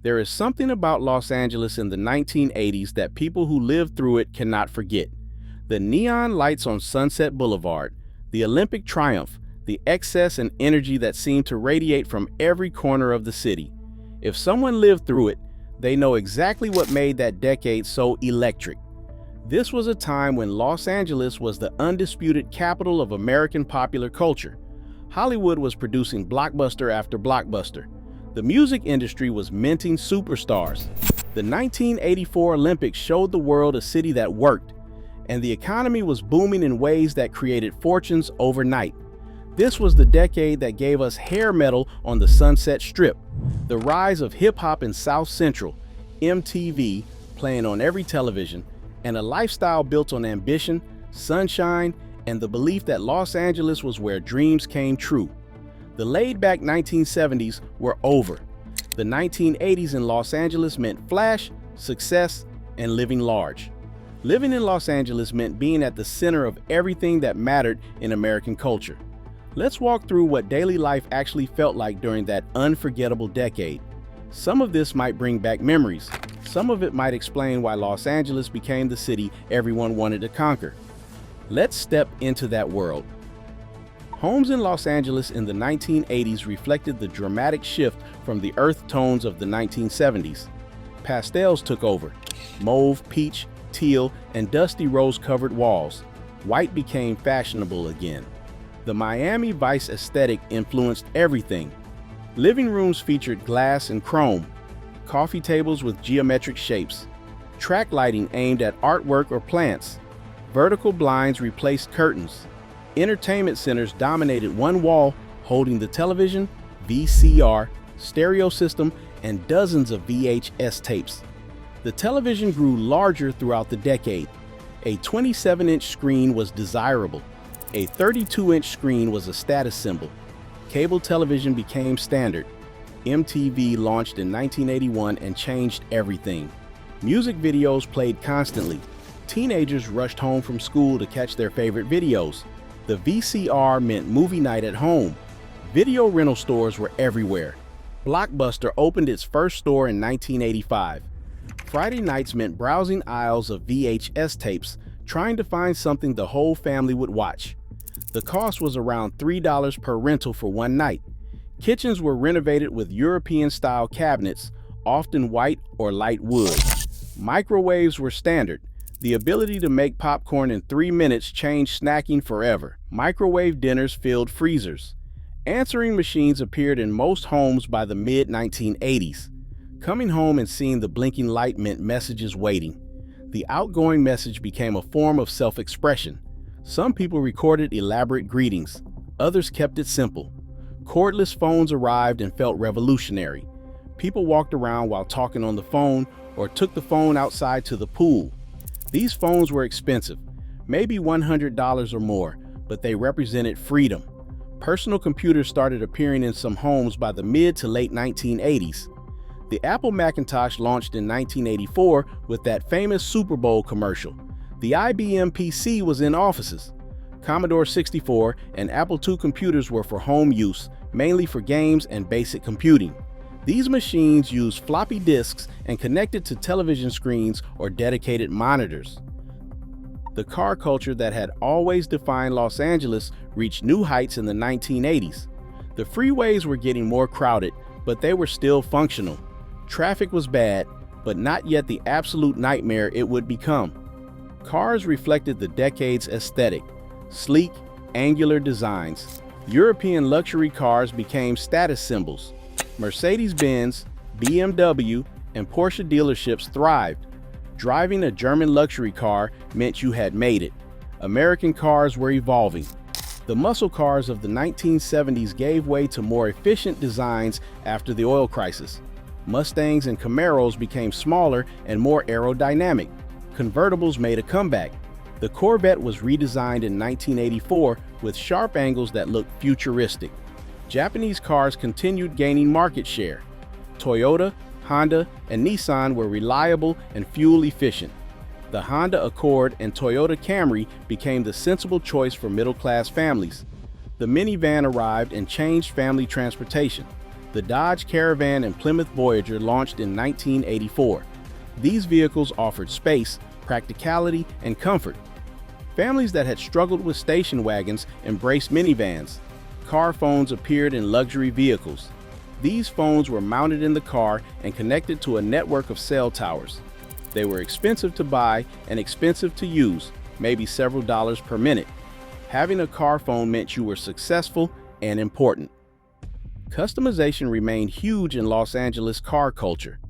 There is something about Los Angeles in the 1980s that people who lived through it cannot forget. The neon lights on Sunset Boulevard, the Olympic triumph, the excess and energy that seemed to radiate from every corner of the city. If someone lived through it, they know exactly what made that decade so electric. This was a time when Los Angeles was the undisputed capital of American popular culture. Hollywood was producing blockbuster after blockbuster. The music industry was minting superstars. The 1984 Olympics showed the world a city that worked, and the economy was booming in ways that created fortunes overnight. This was the decade that gave us hair metal on the Sunset Strip, the rise of hip-hop in South Central, MTV playing on every television, and a lifestyle built on ambition, sunshine, and the belief that Los Angeles was where dreams came true. The laid-back 1970s were over. The 1980s in Los Angeles meant flash, success, and living large. Living in Los Angeles meant being at the center of everything that mattered in American culture. Let's walk through what daily life actually felt like during that unforgettable decade. Some of this might bring back memories. Some of it might explain why Los Angeles became the city everyone wanted to conquer. Let's step into that world. Homes in Los Angeles in the 1980s reflected the dramatic shift from the earth tones of the 1970s. Pastels took over. Mauve, peach, teal, and dusty rose-covered walls. White became fashionable again. The Miami Vice aesthetic influenced everything. Living rooms featured glass and chrome, coffee tables with geometric shapes, track lighting aimed at artwork or plants, vertical blinds replaced curtains. Entertainment centers dominated one wall, holding the television, VCR, stereo system, and dozens of VHS tapes. The television grew larger throughout the decade. A 27-inch screen was desirable. A 32-inch screen was a status symbol. Cable television became standard. MTV launched in 1981 and changed everything. Music videos played constantly. Teenagers rushed home from school to catch their favorite videos. The VCR meant movie night at home. Video rental stores were everywhere. Blockbuster opened its first store in 1985. Friday nights meant browsing aisles of VHS tapes, trying to find something the whole family would watch. The cost was around $3 per rental for one night. Kitchens were renovated with European-style cabinets, often white or light wood. Microwaves were standard. The ability to make popcorn in 3 minutes changed snacking forever. Microwave dinners filled freezers. Answering machines appeared in most homes by the mid-1980s. Coming home and seeing the blinking light meant messages waiting. The outgoing message became a form of self-expression. Some people recorded elaborate greetings. Others kept it simple. Cordless phones arrived and felt revolutionary. People walked around while talking on the phone or took the phone outside to the pool. These phones were expensive, maybe $100 or more, but they represented freedom. Personal computers started appearing in some homes by the mid to late 1980s. The Apple Macintosh launched in 1984 with that famous Super Bowl commercial. The IBM PC was in offices. Commodore 64 and Apple II computers were for home use, mainly for games and basic computing. These machines used floppy disks and connected to television screens or dedicated monitors. The car culture that had always defined Los Angeles reached new heights in the 1980s. The freeways were getting more crowded, but they were still functional. Traffic was bad, but not yet the absolute nightmare it would become. Cars reflected the decade's aesthetic. Sleek, angular designs. European luxury cars became status symbols. Mercedes-Benz, BMW, and Porsche dealerships thrived. Driving a German luxury car meant you had made it. American cars were evolving. The muscle cars of the 1970s gave way to more efficient designs after the oil crisis. Mustangs and Camaros became smaller and more aerodynamic. Convertibles made a comeback. The Corvette was redesigned in 1984 with sharp angles that looked futuristic. Japanese cars continued gaining market share. Toyota, Honda, and Nissan were reliable and fuel efficient. The Honda Accord and Toyota Camry became the sensible choice for middle-class families. The minivan arrived and changed family transportation. The Dodge Caravan and Plymouth Voyager launched in 1984. These vehicles offered space, practicality, and comfort. Families that had struggled with station wagons embraced minivans. Car phones appeared in luxury vehicles. These phones were mounted in the car and connected to a network of cell towers. They were expensive to buy and expensive to use, maybe several dollars per minute. Having a car phone meant you were successful and important. Customization remained huge in Los Angeles car culture.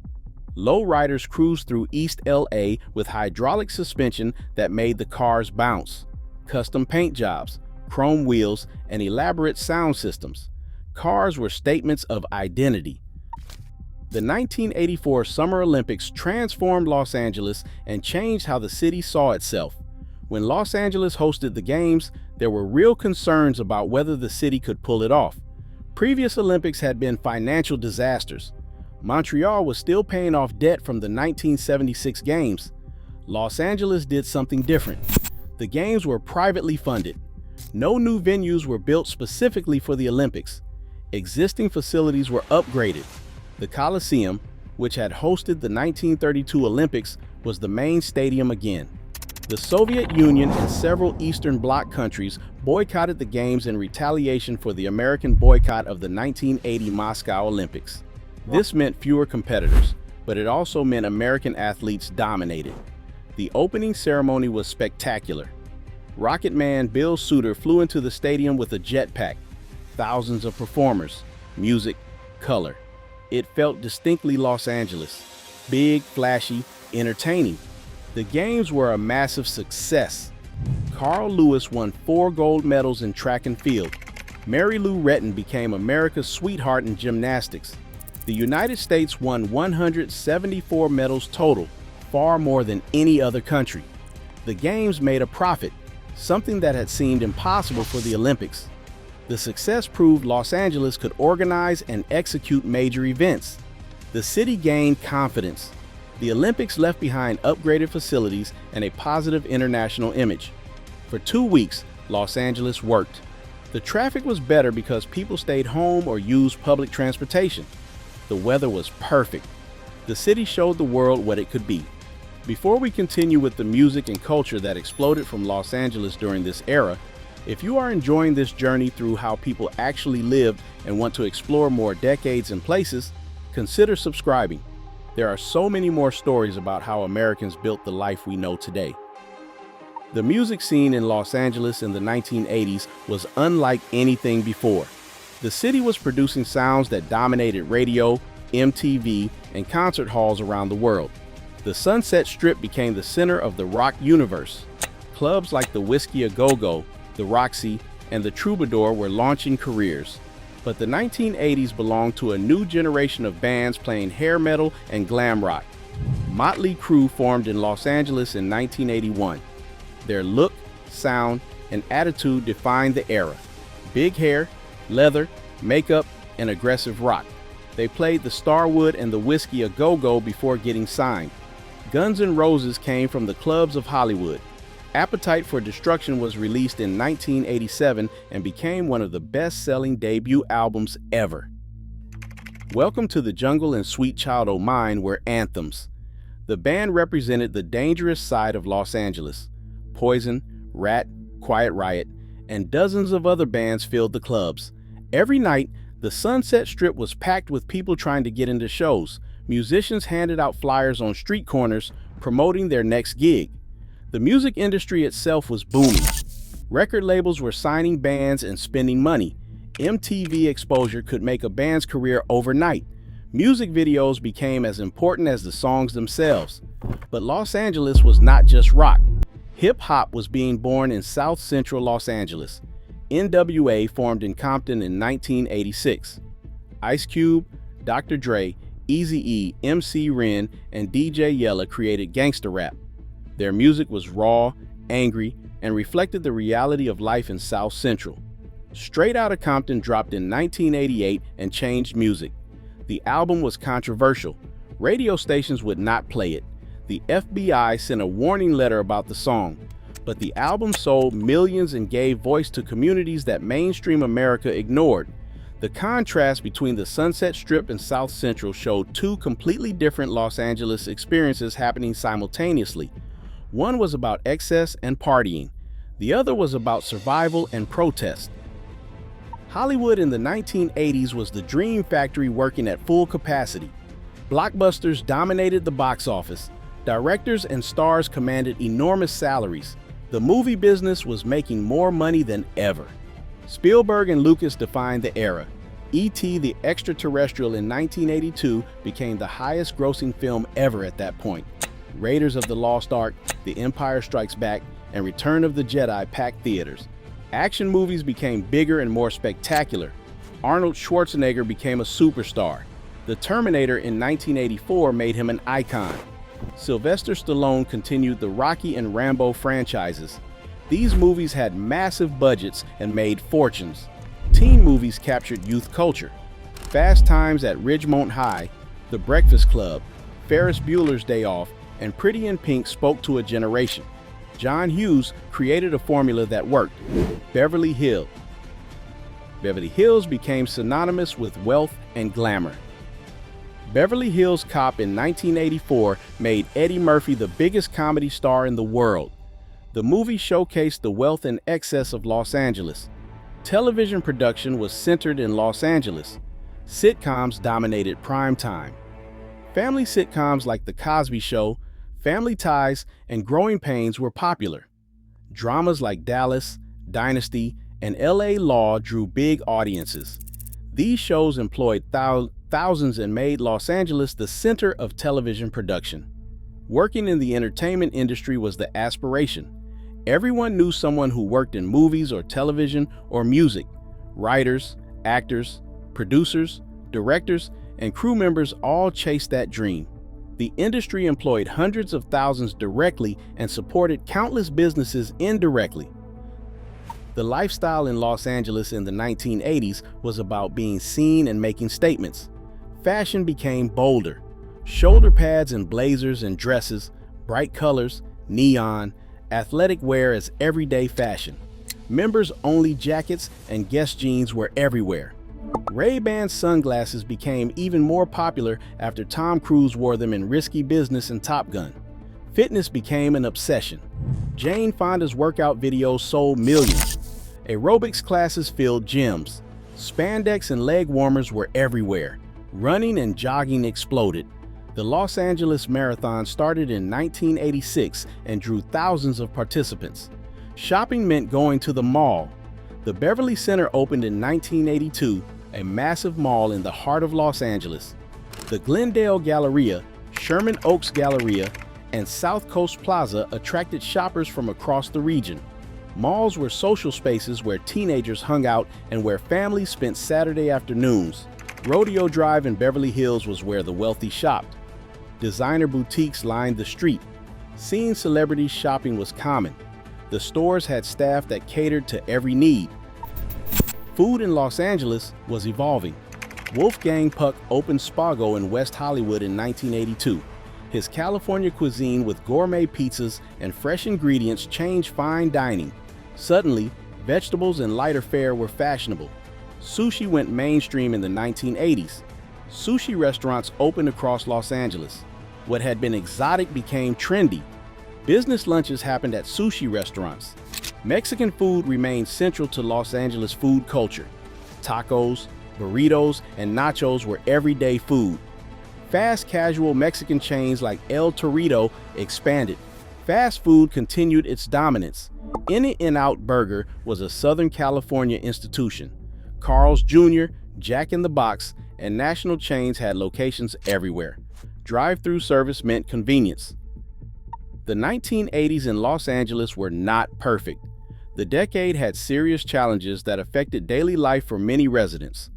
Lowriders cruised through East LA with hydraulic suspension that made the cars bounce. Custom paint jobs, chrome wheels, and elaborate sound systems. Cars were statements of identity. The 1984 Summer Olympics transformed Los Angeles and changed how the city saw itself. When Los Angeles hosted the Games, there were real concerns about whether the city could pull it off. Previous Olympics had been financial disasters. Montreal was still paying off debt from the 1976 Games. Los Angeles did something different. The Games were privately funded. No new venues were built specifically for the Olympics. Existing facilities were upgraded. The Coliseum, which had hosted the 1932 Olympics, was the main stadium again. The Soviet Union and several Eastern Bloc countries boycotted the Games in retaliation for the American boycott of the 1980 Moscow Olympics. This meant fewer competitors, but it also meant American athletes dominated. The opening ceremony was spectacular. Rocket Man Bill Suter flew into the stadium with a jetpack. Thousands of performers, music, color. It felt distinctly Los Angeles. Big, flashy, entertaining. The Games were a massive success. Carl Lewis won 4 gold medals in track and field. Mary Lou Retton became America's sweetheart in gymnastics. The United States won 174 medals total, far more than any other country. The Games made a profit, something that had seemed impossible for the Olympics. The success proved Los Angeles could organize and execute major events. The city gained confidence. The Olympics left behind upgraded facilities and a positive international image. For 2 weeks, Los Angeles worked. The traffic was better because people stayed home or used public transportation. The weather was perfect. The city showed the world what it could be. Before we continue with the music and culture that exploded from Los Angeles during this era, if you are enjoying this journey through how people actually lived and want to explore more decades and places, consider subscribing. There are so many more stories about how Americans built the life we know today. The music scene in Los Angeles in the 1980s was unlike anything before. The city was producing sounds that dominated radio, MTV, and concert halls around the world. The Sunset Strip became the center of the rock universe. Clubs like the Whiskey A Go-Go, the Roxy, and the Troubadour were launching careers. But the 1980s belonged to a new generation of bands playing hair metal and glam rock. Motley Crue formed in Los Angeles in 1981. Their look, sound, and attitude defined the era. Big hair, leather, makeup, and aggressive rock. They played the Starwood and the Whiskey A Go-Go before getting signed. Guns N' Roses came from the clubs of Hollywood. Appetite for Destruction was released in 1987 and became one of the best-selling debut albums ever. Welcome to the Jungle and Sweet Child O' Mine were anthems. The band represented the dangerous side of Los Angeles. Poison, Rat, Quiet Riot, and dozens of other bands filled the clubs. Every night, the Sunset Strip was packed with people trying to get into shows. Musicians handed out flyers on street corners promoting their next gig. The music industry itself was booming. Record labels were signing bands and spending money. MTV exposure could make a band's career overnight. Music videos became as important as the songs themselves. But Los Angeles was not just rock. Hip-hop was being born in South Central Los Angeles. NWA formed in Compton in 1986. Ice Cube, Dr. Dre, Eazy-E, MC Ren, and DJ Yella created gangsta rap. Their music was raw, angry, and reflected the reality of life in South Central. Straight Outta Compton dropped in 1988 and changed music. The album was controversial. Radio stations would not play it. The FBI sent a warning letter about the song. But the album sold millions and gave voice to communities that mainstream America ignored. The contrast between the Sunset Strip and South Central showed two completely different Los Angeles experiences happening simultaneously. One was about excess and partying. The other was about survival and protest. Hollywood in the 1980s was the dream factory working at full capacity. Blockbusters dominated the box office. Directors and stars commanded enormous salaries. The movie business was making more money than ever. Spielberg and Lucas defined the era. E.T. the Extraterrestrial in 1982 became the highest-grossing film ever at that point. Raiders of the Lost Ark, The Empire Strikes Back, and Return of the Jedi packed theaters. Action movies became bigger and more spectacular. Arnold Schwarzenegger became a superstar. The Terminator in 1984 made him an icon. Sylvester Stallone continued the Rocky and Rambo franchises. These movies had massive budgets and made fortunes. Teen movies captured youth culture. Fast Times at Ridgemont High, The Breakfast Club, Ferris Bueller's Day Off, and Pretty in Pink spoke to a generation. John Hughes created a formula that worked. Beverly Hills. Beverly Hills became synonymous with wealth and glamour. Beverly Hills Cop in 1984 made Eddie Murphy the biggest comedy star in the world. The movie showcased the wealth and excess of Los Angeles. Television production was centered in Los Angeles. Sitcoms dominated prime time. Family sitcoms like The Cosby Show, Family Ties, and Growing Pains were popular. Dramas like Dallas, Dynasty, and L.A. Law drew big audiences. These shows employed thousands and made Los Angeles the center of television production. Working in the entertainment industry was the aspiration. Everyone knew someone who worked in movies or television or music. Writers, actors, producers, directors, and crew members all chased that dream. The industry employed hundreds of thousands directly and supported countless businesses indirectly. The lifestyle in Los Angeles in the 1980s was about being seen and making statements. Fashion became bolder. Shoulder pads and blazers and dresses, bright colors, neon, athletic wear as everyday fashion. Members-only jackets and Guess jeans were everywhere. Ray-Ban sunglasses became even more popular after Tom Cruise wore them in Risky Business and Top Gun. Fitness became an obsession. Jane Fonda's workout videos sold millions. Aerobics classes filled gyms. Spandex and leg warmers were everywhere. Running and jogging exploded. The Los Angeles Marathon started in 1986 and drew thousands of participants. Shopping meant going to the mall. The Beverly Center opened in 1982, a massive mall in the heart of Los Angeles. The Glendale Galleria, Sherman Oaks Galleria, and South Coast Plaza attracted shoppers from across the region. Malls were social spaces where teenagers hung out and where families spent Saturday afternoons. Rodeo Drive in Beverly Hills was where the wealthy shopped. Designer boutiques lined the street. Seeing celebrities shopping was common. The stores had staff that catered to every need. Food in Los Angeles was evolving. Wolfgang Puck opened Spago in West Hollywood in 1982. His California cuisine with gourmet pizzas and fresh ingredients changed fine dining. Suddenly, vegetables and lighter fare were fashionable. Sushi went mainstream in the 1980s. Sushi restaurants opened across Los Angeles. What had been exotic became trendy. Business lunches happened at sushi restaurants. Mexican food remained central to Los Angeles food culture. Tacos, burritos, and nachos were everyday food. Fast casual Mexican chains like El Torito expanded. Fast food continued its dominance. In-N-Out Burger was a Southern California institution. Carl's Jr., Jack in the Box, and national chains had locations everywhere. Drive-through service meant convenience. The 1980s in Los Angeles were not perfect. The decade had serious challenges that affected daily life for many residents.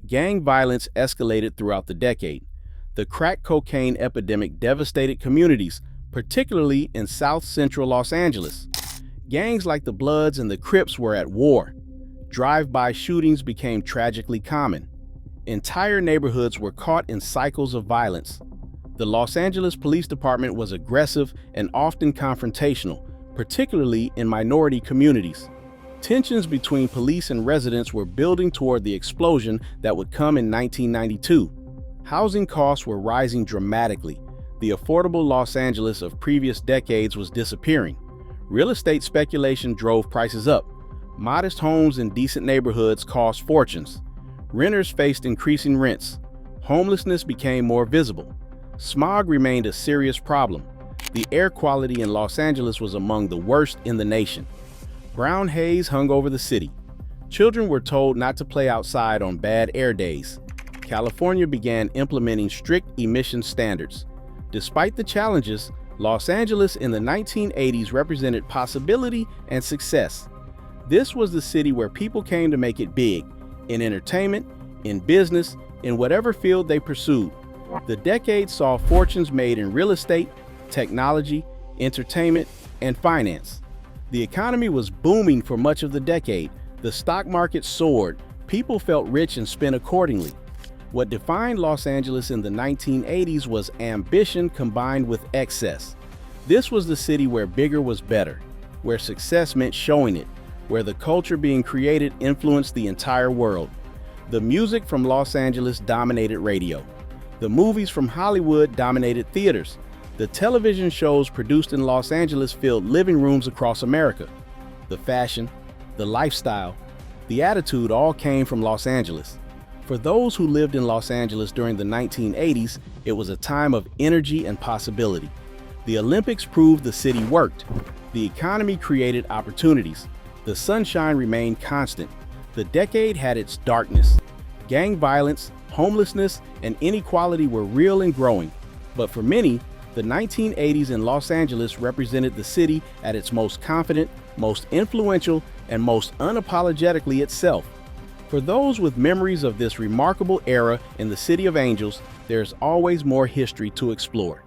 Gang violence escalated throughout the decade. The crack cocaine epidemic devastated communities, particularly in South Central Los Angeles. Gangs like the Bloods and the Crips were at war. Drive-by shootings became tragically common. Entire neighborhoods were caught in cycles of violence. The Los Angeles Police Department was aggressive and often confrontational, particularly in minority communities. Tensions between police and residents were building toward the explosion that would come in 1992. Housing costs were rising dramatically. The affordable Los Angeles of previous decades was disappearing. Real estate speculation drove prices up. Modest homes in decent neighborhoods cost fortunes. Renters faced increasing rents. Homelessness became more visible. Smog remained a serious problem. The air quality in Los Angeles was among the worst in the nation. Brown haze hung over the city. Children were told not to play outside on bad air days. California began implementing strict emission standards. Despite the challenges, Los Angeles in the 1980s represented possibility and success. This was the city where people came to make it big, in entertainment, in business, in whatever field they pursued. The decade saw fortunes made in real estate, technology, entertainment, and finance. The economy was booming for much of the decade. The stock market soared. People felt rich and spent accordingly. What defined Los Angeles in the 1980s was ambition combined with excess. This was the city where bigger was better, where success meant showing it, where the culture being created influenced the entire world. The music from Los Angeles dominated radio. The movies from Hollywood dominated theaters. The television shows produced in Los Angeles filled living rooms across America. The fashion, the lifestyle, the attitude all came from Los Angeles. For those who lived in Los Angeles during the 1980s, it was a time of energy and possibility. The Olympics proved the city worked. The economy created opportunities. The sunshine remained constant. The decade had its darkness. Gang violence, homelessness, and inequality were real and growing. But for many, the 1980s in Los Angeles represented the city at its most confident, most influential, and most unapologetically itself. For those with memories of this remarkable era in the City of Angels, there's always more history to explore.